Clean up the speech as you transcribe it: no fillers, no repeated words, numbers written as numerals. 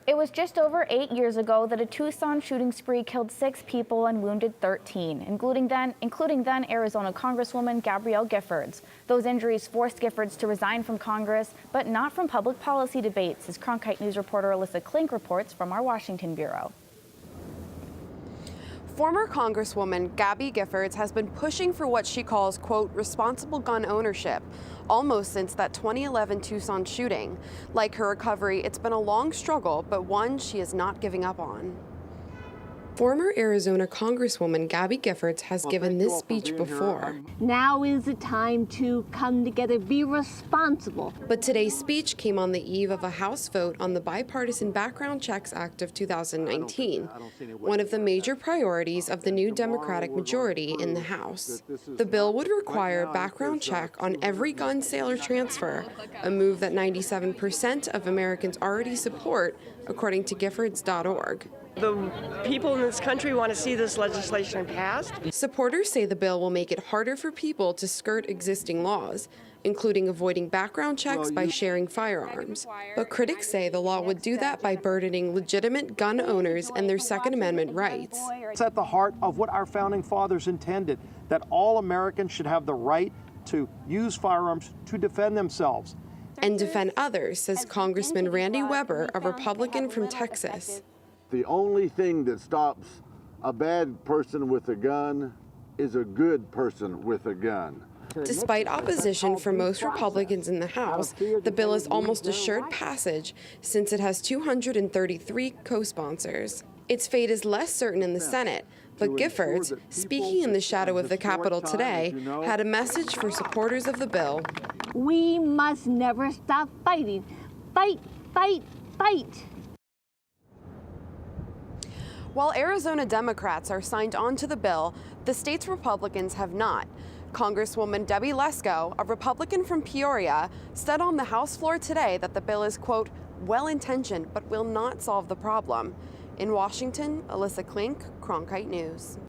It was just over 8 years ago that a Tucson shooting spree killed 6 people and wounded 13, including then Arizona Congresswoman Gabrielle Giffords. Those injuries forced Giffords to resign from Congress, but not from public policy debates, as Cronkite News reporter Alyssa Klink reports from our Washington bureau. Former Congresswoman Gabby Giffords has been pushing for what she calls, quote, responsible gun ownership, almost since that 2011 Tucson shooting. Like her recovery, it's been a long struggle, but one she is not giving up on. Former Arizona Congresswoman Gabby Giffords has given this speech before. Now is the time to come together, be responsible. But today's speech came on the eve of a House vote on the Bipartisan Background Checks Act of 2019, one of the major priorities of the new Democratic majority in the House. The bill would require a background check on every gun sale or transfer, a move that 97% of Americans already support, according to Giffords.org. The people in this country want to see this legislation passed. Supporters say the bill will make it harder for people to skirt existing laws, including avoiding background checks by sharing firearms. But critics say the law would do that by burdening legitimate gun owners and their Second Amendment rights. It's at the heart of what our founding fathers intended, that all Americans should have the right to use firearms to defend themselves. And defend others, says Congressman Randy Weber, a Republican from Texas. The only thing that stops a bad person with a gun is a good person with a gun. Despite opposition from most Republicans in the House, the bill is almost assured passage since it has 233 co-sponsors. Its fate is less certain in the Senate, but Giffords, speaking in the shadow of the Capitol today, had a message for supporters of the bill. We must never stop fighting. Fight, fight, fight. While Arizona Democrats are signed on to the bill, the state's Republicans have not. Congresswoman Debbie Lesko, a Republican from Peoria, said on the House floor today that the bill is, quote, well-intentioned but will not solve the problem. In Washington, Alyssa Klink, Cronkite News.